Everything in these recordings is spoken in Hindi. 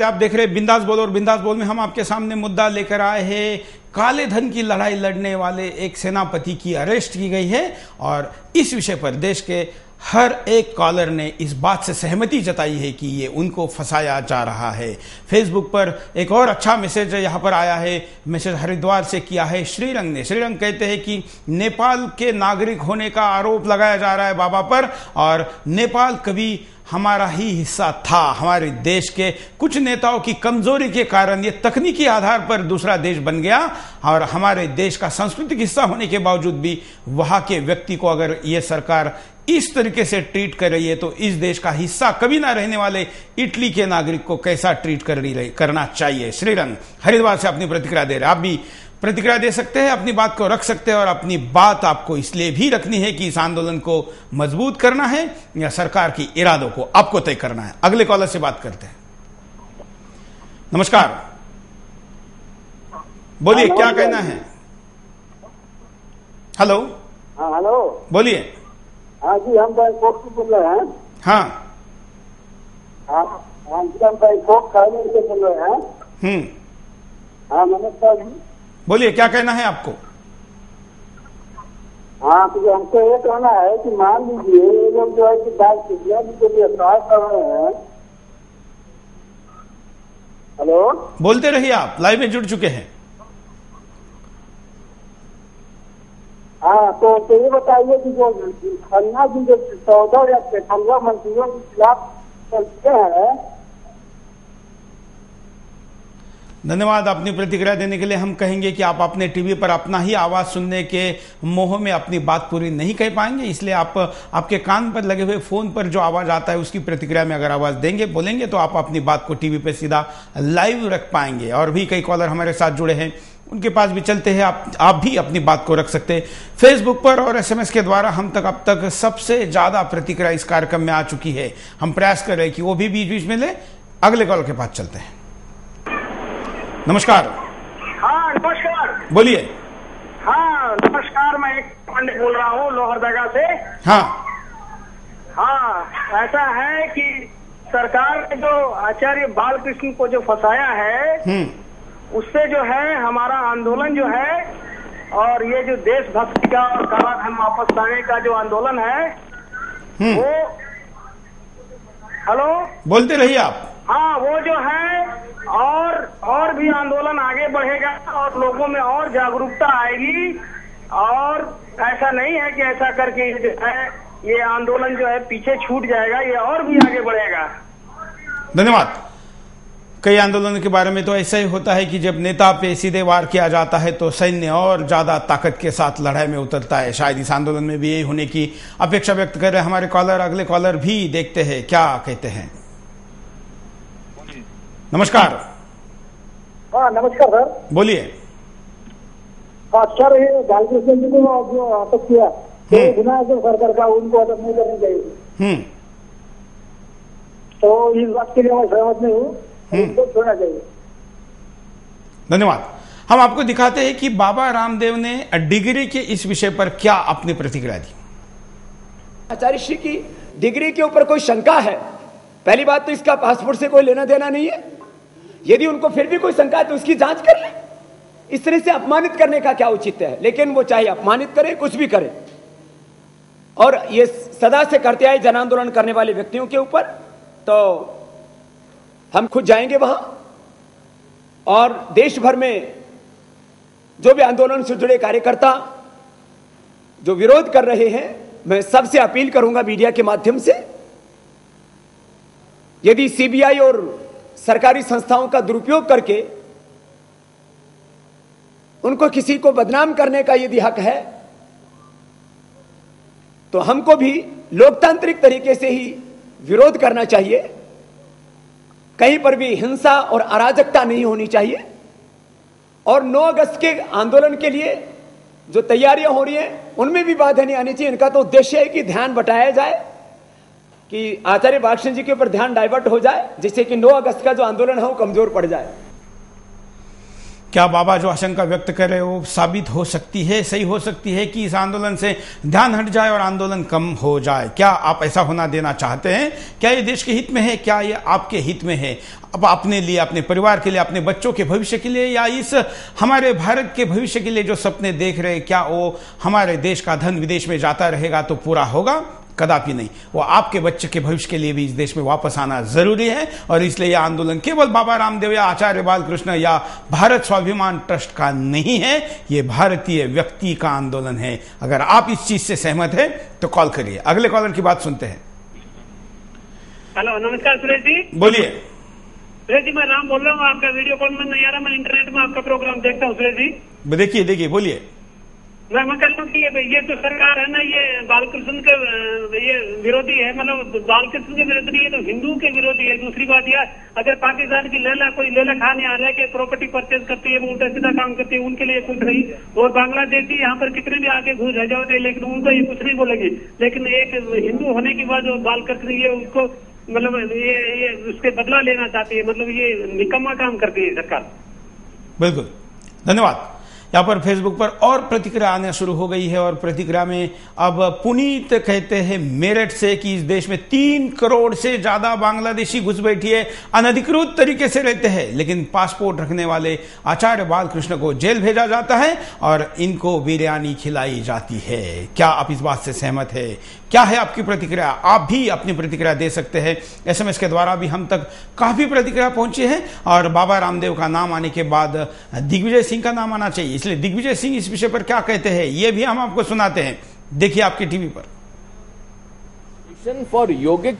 आप देख रहे हैं बिंदास बोल, और बिंदास बोल में हम आपके सामने मुद्दा लेकर आए हैं। काले धन की लड़ाई लड़ने वाले एक सेनापति की अरेस्ट की गई है और इस विषय पर देश के हर एक कॉलर ने इस बात से सहमति जताई है कि ये उनको फंसाया जा रहा है। फेसबुक पर एक और अच्छा मैसेज यहाँ पर आया है, मैसेज हरिद्वार से किया है श्रीरंग ने। श्रीरंग कहते हैं कि नेपाल के नागरिक होने का आरोप लगाया जा रहा है बाबा पर, और नेपाल कभी हमारा ही हिस्सा था। हमारे देश के कुछ नेताओं की कमजोरी के कारण ये तकनीकी आधार पर दूसरा देश बन गया, और हमारे देश का सांस्कृतिक हिस्सा होने के बावजूद भी वहां के व्यक्ति को अगर ये सरकार इस तरीके से ट्रीट कर रही है तो इस देश का हिस्सा कभी ना रहने वाले इटली के नागरिक को कैसा ट्रीट करना चाहिए। श्रीरंग हरिद्वार से अपनी प्रतिक्रिया दे रहे। आप भी प्रतिक्रिया दे सकते हैं, अपनी बात को रख सकते हैं, और अपनी बात आपको इसलिए भी रखनी है कि इस आंदोलन को मजबूत करना है या सरकार की इरादों को आपको तय करना है। अगले कॉलर से बात करते हैं। नमस्कार, बोलिए क्या कहना है। हेलो। हाँ हेलो, बोलिए। हाँ जी, हम बैंकॉक से बोल रहे हैं। हाँ हाँ जी, हम बैंकॉक थाईलैंड से बोल रहे हैं। हाँ नमस्कार जी। बोलिए क्या कहना है आपको। हाँ तो हमको ये कहना है कि मान लीजिए ये लोग जो है कि दाल सिंधिया जी के लिए सहाय कर रहे हैं। हेलो, बोलते रहिए, आप लाइव में जुड़ चुके हैं। हाँ तो ये बताइए कि जो खन्ना जी जो 14 या 15 मंत्रियों के खिलाफ चलते हैं। धन्यवाद अपनी प्रतिक्रिया देने के लिए। हम कहेंगे कि आप अपने टीवी पर अपना ही आवाज सुनने के मोह में अपनी बात पूरी नहीं कह पाएंगे, इसलिए आप आपके कान पर लगे हुए फोन पर जो आवाज आता है उसकी प्रतिक्रिया में अगर आवाज देंगे, बोलेंगे तो आप अपनी बात को टीवी पे सीधा लाइव रख पाएंगे। और भी कई कॉलर हमारे साथ जुड़े हैं, उनके पास भी चलते हैं। आप भी अपनी बात को रख सकते हैं। फेसबुक पर और SMS के द्वारा हम तक अब तक सबसे ज्यादा प्रतिक्रिया इस कार्यक्रम में आ चुकी है। हम प्रयास कर रहे हैं कि वो भी बीच बीच में ले। अगले कॉल के पास चलते हैं। नमस्कार। हाँ नमस्कार, बोलिए। हाँ नमस्कार, मैं एक पांडे बोल रहा हूँ लोहरदगा से। हाँ हाँ, ऐसा है कि सरकार ने जो आचार्य बालकृष्ण को जो फंसाया है उससे जो है हमारा आंदोलन जो है, और ये जो देशभक्ति का और काला धन वापस लाने का जो आंदोलन है वो, हेलो बोलते रहिए आप। हाँ वो जो है और भी आंदोलन आगे बढ़ेगा और लोगों में और जागरूकता आएगी, और ऐसा नहीं है कि ऐसा करके जो है ये आंदोलन जो है पीछे छूट जाएगा, ये और भी आगे बढ़ेगा। धन्यवाद। कई आंदोलनों के बारे में तो ऐसा ही होता है कि जब नेता पे सीधे वार किया जाता है तो सैन्य और ज्यादा ताकत के साथ लड़ाई में उतरता है। शायद इस आंदोलन में भी यही होने की अपेक्षा व्यक्त कर रहे हैं हमारे कॉलर। अगले कॉलर भी देखते हैं क्या कहते हैं। नमस्कार। हाँ नमस्कार सर, बोलिए। सर ये बालकृष्ण जी को जो अटक किया बिना जो सरकार का, उनको अटक नहीं करनी चाहिए। तो इस बात के लिए मैं सहमत नहीं हूँ, उनको छोड़ना चाहिए। धन्यवाद। हम आपको दिखाते हैं कि बाबा रामदेव ने डिग्री के इस विषय पर क्या अपनी प्रतिक्रिया दी। आचार्य श्री की डिग्री के ऊपर कोई शंका है, पहली बात तो इसका पासपोर्ट से कोई लेना देना नहीं है। यदि उनको फिर भी कोई शंका है तो उसकी जांच कर ले। इस तरह से अपमानित करने का क्या उचित है, लेकिन वो चाहे अपमानित करे, कुछ भी करे, और ये सदा से करते आए जन आंदोलन करने वाले व्यक्तियों के ऊपर, तो हम खुद जाएंगे वहां, और देश भर में जो भी आंदोलन से जुड़े कार्यकर्ता जो विरोध कर रहे हैं, मैं सबसे अपील करूंगा मीडिया के माध्यम से, यदि CBI और सरकारी संस्थाओं का दुरुपयोग करके उनको किसी को बदनाम करने का यदि हक है, तो हमको भी लोकतांत्रिक तरीके से ही विरोध करना चाहिए। कहीं पर भी हिंसा और अराजकता नहीं होनी चाहिए, और 9 अगस्त के आंदोलन के लिए जो तैयारियां हो रही हैं उनमें भी बाधा नहीं आनी चाहिए। इनका तो उद्देश्य है कि ध्यान बटाया जाए, कि आचार्य बालकृष्ण जी के ऊपर ध्यान डाइवर्ट हो जाए, जिससे कि 9 अगस्त का जो आंदोलन है वो कमजोर पड़ जाए। क्या बाबा जो आशंका व्यक्त कर रहे हो साबित हो सकती है, सही हो सकती है कि इस आंदोलन से ध्यान हट जाए और आंदोलन कम हो जाए? क्या आप ऐसा होना देना चाहते हैं? क्या ये देश के हित में है? क्या ये आपके हित में है? अब अपने लिए, अपने परिवार के लिए, अपने बच्चों के भविष्य के लिए, या इस हमारे भारत के भविष्य के लिए जो सपने देख रहे, क्या वो हमारे देश का धन विदेश में जाता रहेगा तो पूरा होगा? कदापि नहीं। वो आपके बच्चे के भविष्य के लिए भी इस देश में वापस आना जरूरी है, और इसलिए यह आंदोलन केवल बाबा रामदेव या आचार्य बालकृष्ण या भारत स्वाभिमान ट्रस्ट का नहीं है, ये भारतीय व्यक्ति का आंदोलन है। अगर आप इस चीज से सहमत हैं तो कॉल करिए। अगले कॉलर की बात सुनते हैं। हेलो, नमस्कार सुरेश जी। बोलिए। सुरेश जी, मैं राम बोल रहा हूँ। आपका वीडियो कॉल में नहीं आ रहा, मैं इंटरनेट में आपका प्रोग्राम देखता हूँ सुरेश जी। देखिए बोलिए। मैं कहता हूँ कि ये जो सरकार है ना, ये बालकृष्ण के ये विरोधी है, मतलब बालकृष्ण के विरोधी नहीं है तो हिंदू के विरोधी है। दूसरी बात यह, अगर पाकिस्तान की कोई लेला खान यहाँ रह के प्रॉपर्टी परचेज करती है, वो उल्टा सीधा काम करती है, उनके लिए कुछ नहीं। और बांग्लादेशी यहाँ पर कितने भी आके घुस रह जाते हैं, लेकिन उनको ये कुछ नहीं बोलेगी। लेकिन एक हिंदू होने के बाद जो बालकृष्ण ये उसको मतलब ये उसके बदला लेना चाहती है, मतलब ये निकम्मा काम करती है सरकार। बिल्कुल, धन्यवाद। यहाँ पर फेसबुक पर और प्रतिक्रिया आना शुरू हो गई है, और प्रतिक्रिया में अब पुनीत कहते हैं मेरठ से कि इस देश में 3 करोड़ से ज्यादा बांग्लादेशी घुसपैठिए अनधिकृत तरीके से रहते हैं, लेकिन पासपोर्ट रखने वाले आचार्य बालकृष्ण को जेल भेजा जाता है और इनको बिरयानी खिलाई जाती है। क्या आप इस बात से सहमत है? क्या है आपकी प्रतिक्रिया? आप भी अपनी प्रतिक्रिया दे सकते हैं। SMS के द्वारा भी हम तक काफी प्रतिक्रिया पहुंची है, और बाबा रामदेव का नाम आने के बाद दिग्विजय सिंह का नाम आना चाहिए, इसलिए दिग्विजय सिंह इस विषय पर क्या कहते हैं ये भी हम आपको सुनाते हैं। देखिए आपके टीवी पर। For yogic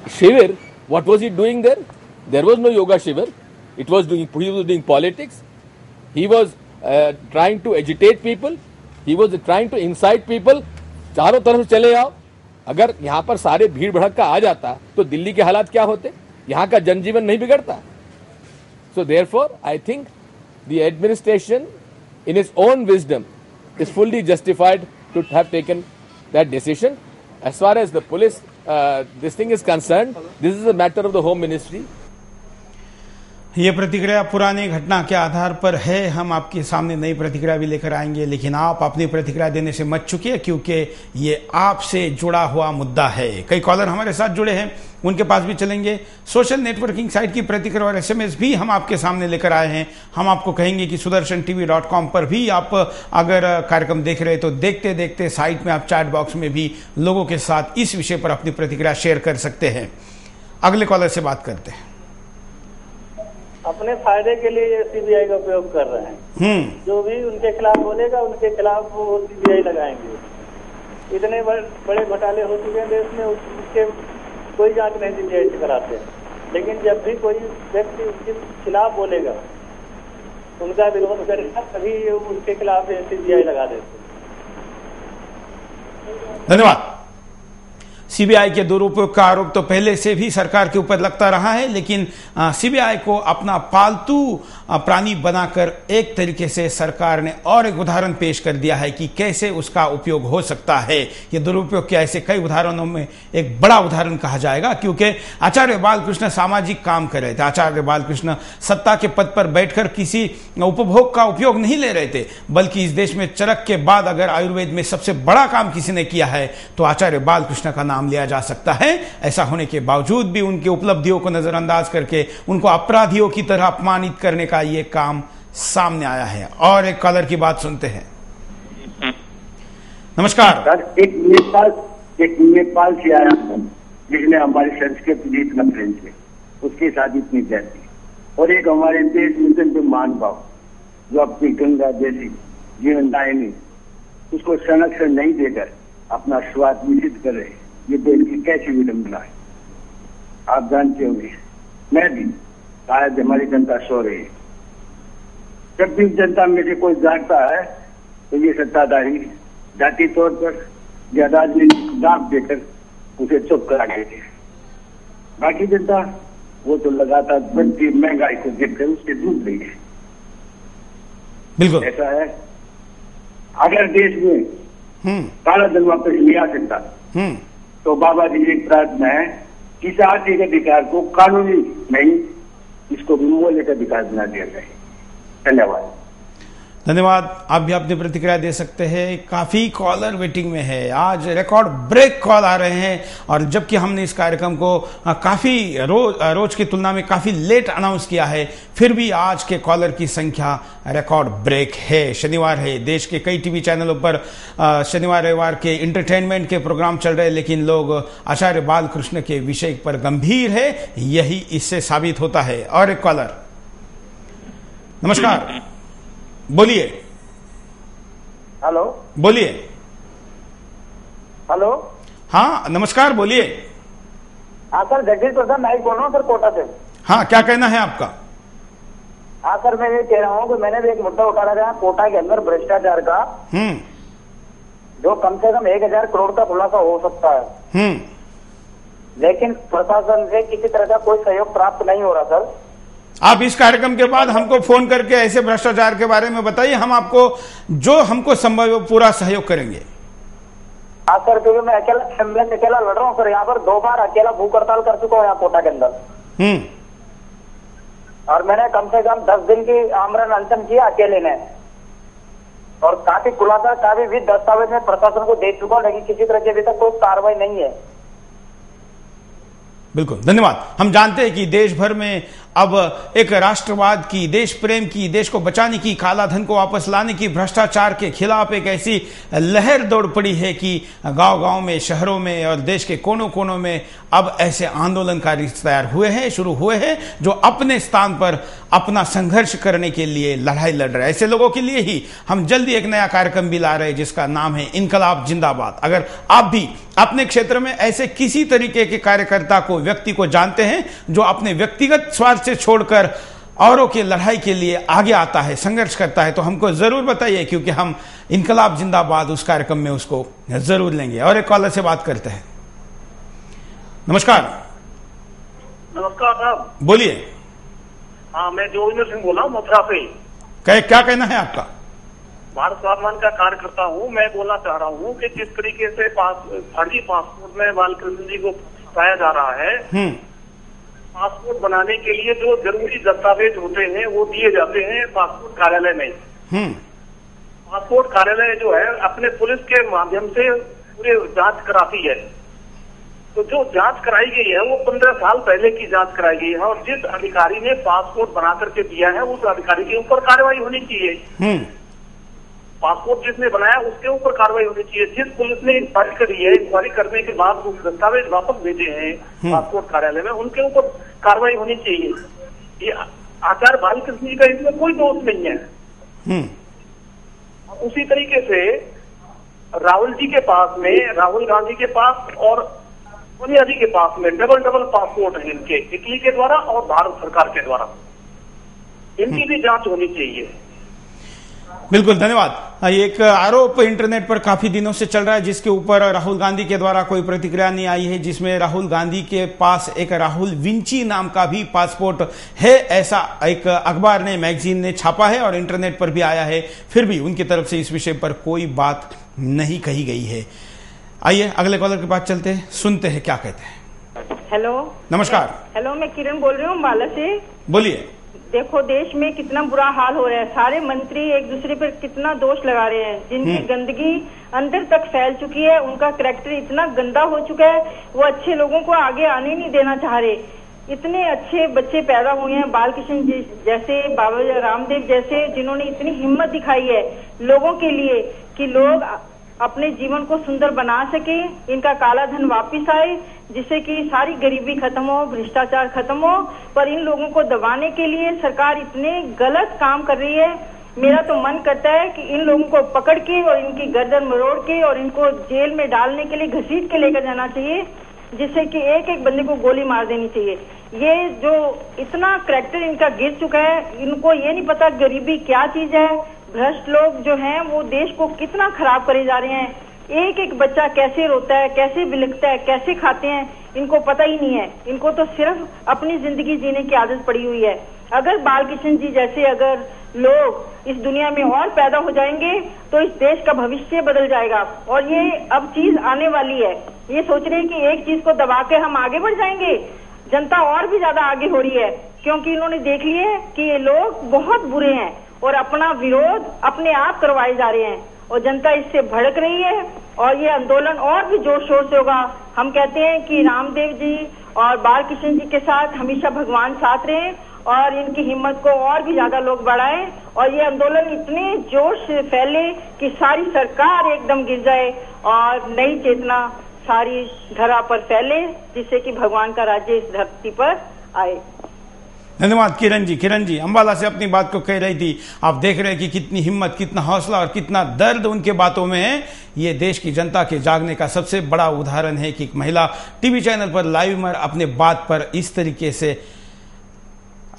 shivir, what was he doing there? There was no yoga shivir. He was doing politics. He was trying to agitate people. He was trying to incite people. चारों तरफ चले आओ। अगर यहाँ पर सारे भीड़ भड़का आ जाता तो दिल्ली के हालात क्या होते? यहाँ का जनजीवन नहीं बिगड़ता। So therefore, I think the administration, in its own wisdom, is fully justified to have taken that decision. As far as the police, this thing is concerned, this is a matter of the Home Ministry. ये प्रतिक्रिया पुरानी घटना के आधार पर है। हम आपके सामने नई प्रतिक्रिया भी लेकर आएंगे, लेकिन आप अपनी प्रतिक्रिया देने से मत चुकिए, क्योंकि ये आपसे जुड़ा हुआ मुद्दा है। कई कॉलर हमारे साथ जुड़े हैं, उनके पास भी चलेंगे। सोशल नेटवर्किंग साइट की प्रतिक्रिया और SMS भी हम आपके सामने लेकर आए हैं। हम आपको कहेंगे कि sudarshan.tv.com पर भी आप अगर कार्यक्रम देख रहे हैं तो देखते देखते साइट में आप चैट बॉक्स में भी लोगों के साथ इस विषय पर अपनी प्रतिक्रिया शेयर कर सकते हैं। अगले कॉलर से बात करते हैं। अपने फायदे के लिए ये CBI का उपयोग कर रहे हैं। जो भी उनके खिलाफ बोलेगा उनके खिलाफ वो CBI लगाएंगे। इतने बड़े घोटाले हो चुके हैं देश में, उसके कोई जांच नहीं CBI से कराते। लेकिन जब भी कोई व्यक्ति उसके खिलाफ बोलेगा, उनका विरोध करेगा, तभी उसके खिलाफ CBI लगा देते। धन्यवाद। CBI के दुरुपयोग का आरोप तो पहले से भी सरकार के ऊपर लगता रहा है, लेकिन CBI को अपना पालतू प्राणी बनाकर एक तरीके से सरकार ने और एक उदाहरण पेश कर दिया है कि कैसे उसका उपयोग हो सकता है। ये दुरुपयोग के ऐसे कई उदाहरणों में एक बड़ा उदाहरण कहा जाएगा, क्योंकि आचार्य बालकृष्ण सामाजिक काम कर रहे थे। आचार्य बालकृष्ण सत्ता के पद पर बैठकर किसी उपभोग का उपयोग नहीं ले रहे थे, बल्कि इस देश में चरक के बाद अगर आयुर्वेद में सबसे बड़ा काम किसी ने किया है तो आचार्य बालकृष्ण का नाम लिया जा सकता है। ऐसा होने के बावजूद भी उनकी उपलब्धियों को नजरअंदाज करके उनको अपराधियों की तरह अपमानित करने का ये काम सामने आया है। और एक कॉलर की बात सुनते हैं। नमस्कार सर। एक नेपाल से आया हूं, जिसने हमारी संस्कृति की इतना प्रेम थे, उसके साथ इतनी जाती। और एक हमारे देश में जो मान भाव, जो अपनी गंगा जैसी जीवन दायनी, उसको संरक्षण नहीं देकर अपना स्वाद निश्चित कर रहे, ये देश की कैसी विडंबना है। आप जानते होंगे, मैं भी, शायद हमारी जनता सो रही है। जब भी जनता में से कोई जागता है तो ये सत्ताधारी जाति तौर पर या राजनीतिक दाब देकर उसे चुप करा देते हैं। बाकी जनता वो तो लगातार बढ़ती महंगाई को देखकर उससे डूब रही है। बिल्कुल ऐसा है। अगर देश में काला धन वापस नहीं आ सकता तो बाबा जी एक प्रार्थना है कि इस आर्थिक अधिकार को कानूनी नहीं, इसको भी मौलिक अधिकार बना दिया जाए। धन्यवाद। धन्यवाद। आप भी अपनी प्रतिक्रिया दे सकते हैं। काफी कॉलर वेटिंग में है। आज रिकॉर्ड ब्रेक कॉल आ रहे हैं और जबकि हमने इस कार्यक्रम को काफी रोज की तुलना में काफी लेट अनाउंस किया है, फिर भी आज के कॉलर की संख्या रिकॉर्ड ब्रेक है। शनिवार है, देश के कई टीवी चैनलों पर शनिवार रविवार के इंटरटेनमेंट के प्रोग्राम चल रहे हैं, लेकिन लोग आचार्य बालकृष्ण के विषय पर गंभीर है, यही इससे साबित होता है। और एक कॉलर, नमस्कार, बोलिए। हेलो, बोलिए। हेलो, हाँ नमस्कार, बोलिए। हाँ सर, जगदीश प्रसाद नाइक बोल रहा हूँ सर, कोटा से। हाँ, क्या कहना है आपका? हाँ सर, मैं ये कह रहा हूँ कि मैंने भी एक मुद्दा उठाया था कोटा के अंदर भ्रष्टाचार का, जो कम से कम 1000 करोड़ का खुलासा हो सकता है, लेकिन प्रशासन से किसी तरह का कोई सहयोग प्राप्त नहीं हो रहा सर। आप इस कार्यक्रम के बाद हमको फोन करके ऐसे भ्रष्टाचार के बारे में बताइए, हम आपको जो हमको संभव है पूरा सहयोग करेंगे। हाँ सर, क्योंकि मैं अकेला लड़ रहा हूँ सर, यहाँ पर 2 बार अकेला भूख हड़ताल कर चुका हूँ यहाँ कोटा के अंदर। और मैंने कम से कम 10 दिन की आमरण अनशन किया अकेले ने, और काफी खुलासा काफी भी दस्तावेज में प्रशासन को दे चुका हूँ, लेकिन किसी तरह की अभी तक कोई कार्रवाई नहीं है। बिल्कुल, धन्यवाद। हम जानते हैं कि देश भर में अब एक राष्ट्रवाद की, देश प्रेम की, देश को बचाने की, काला धन को वापस लाने की, भ्रष्टाचार के खिलाफ एक ऐसी लहर दौड़ पड़ी है कि गांव-गांव में, शहरों में और देश के कोनों कोनों में अब ऐसे आंदोलनकारी तैयार हुए हैं, शुरू हुए हैं, जो अपने स्थान पर अपना संघर्ष करने के लिए लड़ाई लड़ रहे हैं। ऐसे लोगों के लिए ही हम जल्दी एक नया कार्यक्रम भी ला रहे हैं जिसका नाम है इनकलाब जिंदाबाद। अगर आप भी अपने क्षेत्र में ऐसे किसी तरीके के कार्यकर्ता को, व्यक्ति को जानते हैं जो अपने व्यक्तिगत स्वार्थ से छोड़कर औरों की लड़ाई के लिए आगे आता है, संघर्ष करता है, तो हमको जरूर बताइए, क्योंकि हम इनकलाब जिंदाबाद उस कार्यक्रम में उसको जरूर लेंगे। और एक कॉलर से बात करते हैं। नमस्कार। नमस्कार साहब, बोलिए। हाँ, मैं जोगिंदर सिंह बोल रहा हूँ मथुरा से। क्या कहना है आपका? भारत स्वाभिमान का कार्यकर्ता हूँ। मैं बोलना चाह रहा हूँ कि जिस तरीके से फर्जी पासपोर्ट में बालकृष्ण जी को फंसाया जा रहा है, पासपोर्ट बनाने के लिए जो जरूरी दस्तावेज होते हैं वो दिए जाते हैं पासपोर्ट कार्यालय में। पासपोर्ट कार्यालय जो है अपने पुलिस के माध्यम से पूरे जांच कराती है। तो जो जांच कराई गई है वो 15 साल पहले की जांच कराई गई है, और जिस अधिकारी ने पासपोर्ट बना करके दिया है उस अधिकारी के ऊपर कार्रवाई होनी चाहिए। पासपोर्ट जिसने बनाया उसके ऊपर कार्रवाई होनी चाहिए। जिस पुलिस ने इंक्वायरी करी है, इंक्वायरी करने के बाद वो दस्तावेज वापस भेजे हैं पासपोर्ट कार्यालय में, उनके ऊपर कार्रवाई होनी चाहिए। ये आचार्य बालकृष्ण जी का इसमें कोई दोष नहीं है। उसी तरीके से राहुल जी के पास में, राहुल गांधी के पास और सोनिया जी के पास में डबल पासपोर्ट है इनके, इटली के द्वारा और भारत सरकार के द्वारा। इनकी भी जांच होनी चाहिए। बिल्कुल, धन्यवाद। एक आरोप इंटरनेट पर काफी दिनों से चल रहा है जिसके ऊपर राहुल गांधी के द्वारा कोई प्रतिक्रिया नहीं आई है, जिसमें राहुल गांधी के पास एक राहुल विंची नाम का भी पासपोर्ट है, ऐसा एक अखबार ने, मैगजीन ने छापा है और इंटरनेट पर भी आया है। फिर भी उनकी तरफ से इस विषय पर कोई बात नहीं कही गई है। आइए अगले कॉलर के पास चलते हैं, सुनते हैं क्या कहते हैं। हेलो, नमस्कार। हेलो, मैं किरण बोल रही हूँ अम्बाला से। बोलिए। देखो, देश में कितना बुरा हाल हो रहा है। सारे मंत्री एक दूसरे पर कितना दोष लगा रहे हैं। जिनकी गंदगी अंदर तक फैल चुकी है, उनका कैरेक्टर इतना गंदा हो चुका है, वो अच्छे लोगों को आगे आने नहीं देना चाह रहे। इतने अच्छे बच्चे पैदा हुए हैं, बालकृष्ण जी जैसे, बाबा रामदेव जैसे, जिन्होंने इतनी हिम्मत दिखाई है लोगों के लिए कि लोग अपने जीवन को सुंदर बना सके, इनका काला धन वापिस आए, जिससे कि सारी गरीबी खत्म हो, भ्रष्टाचार खत्म हो। पर इन लोगों को दबाने के लिए सरकार इतने गलत काम कर रही है। मेरा तो मन करता है कि इन लोगों को पकड़ के और इनकी गर्दन मरोड़ के और इनको जेल में डालने के लिए घसीट के लेकर जाना चाहिए, जिससे कि एक एक बंदे को गोली मार देनी चाहिए। ये जो इतना कैरेक्टर इनका गिर चुका है, इनको ये नहीं पता गरीबी क्या चीज है। भ्रष्ट लोग जो हैं वो देश को कितना खराब करे जा रहे हैं। एक एक बच्चा कैसे रोता है, कैसे बिलखता है, कैसे खाते हैं, इनको पता ही नहीं है। इनको तो सिर्फ अपनी जिंदगी जीने की आदत पड़ी हुई है। अगर बालकृष्ण जी जैसे अगर लोग इस दुनिया में और पैदा हो जाएंगे तो इस देश का भविष्य बदल जाएगा। और ये अब चीज आने वाली है। ये सोच रहे हैं कि एक चीज को दबा के हम आगे बढ़ जाएंगे। जनता और भी ज्यादा आगे हो रही है, क्योंकि इन्होंने देख लिया है कि ये लोग बहुत बुरे हैं और अपना विरोध अपने आप करवाए जा रहे हैं और जनता इससे भड़क रही है और ये आंदोलन और भी जोर शोर से होगा। हम कहते हैं कि रामदेव जी और बालकृष्ण जी के साथ हमेशा भगवान साथ रहे और इनकी हिम्मत को और भी ज्यादा लोग बढ़ाएं और ये आंदोलन इतने जोर से फैले कि सारी सरकार एकदम गिर जाए और नई चेतना सारी धरा पर फैले, जिससे कि भगवान का राज्य इस धरती पर आए। धन्यवाद किरण जी अंबाला से अपनी बात को कह रही थी। आप देख रहे हैं कि कितनी हिम्मत, कितना हौसला और कितना दर्द उनके बातों में है। ये देश की जनता के जागने का सबसे बड़ा उदाहरण है कि एक महिला टीवी चैनल पर लाइव में अपने बात पर इस तरीके से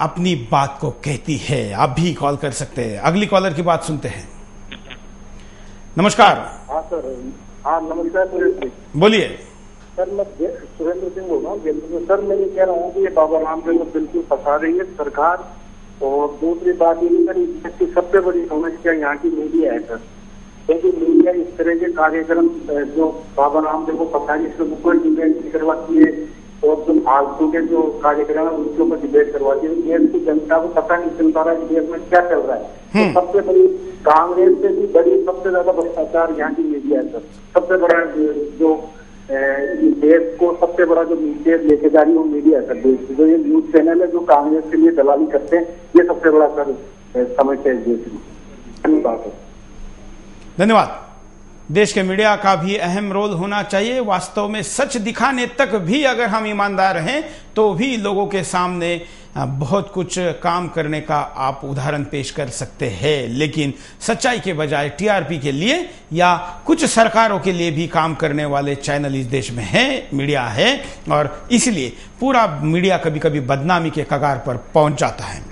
अपनी बात को कहती है। आप भी कॉल कर सकते हैं। अगली कॉलर की बात सुनते हैं। नमस्कार। हाँ सर। हाँ नमस्कार सर। बोलिए सर। मैं सुरेंद्र सिंह बोल रहा हूँ। सर मैं ये कह रहा हूँ कि ये बाबा रामदेव को बिल्कुल फंसा रही है सरकार। और दूसरी बात ये सर, इसकी सबसे बड़ी समस्या यहाँ की मीडिया है सर, क्योंकि मीडिया इस तरह के कार्यक्रम जो बाबा रामदेव को फंसा रही है, ऊपर डिबेट करवाती है और जो फालतू के जो कार्यक्रम है उनके ऊपर डिबेट करवाती है। देश की जनता को पता नहीं चल पा रहा है देश में क्या चल रहा है। तो सबसे बड़ी कांग्रेस से भी बड़ी सबसे ज्यादा भ्रष्टाचार यहाँ की मीडिया है सर। सबसे बड़ा जो देश को सबसे बड़ा जो मीडिया लेके जा रही है वो मीडिया है सर। जो ये न्यूज चैनल है जो कांग्रेस के लिए दलाली करते हैं, ये सबसे बड़ा सर समस्या है देश में। धन्यवाद। धन्यवाद। देश के मीडिया का भी अहम रोल होना चाहिए। वास्तव में सच दिखाने तक भी अगर हम ईमानदार हैं तो भी लोगों के सामने बहुत कुछ काम करने का आप उदाहरण पेश कर सकते हैं, लेकिन सच्चाई के बजाय टीआरपी के लिए या कुछ सरकारों के लिए भी काम करने वाले चैनल इस देश में है, मीडिया है, और इसलिए पूरा मीडिया कभी कभी बदनामी के कगार पर पहुंच जाता है।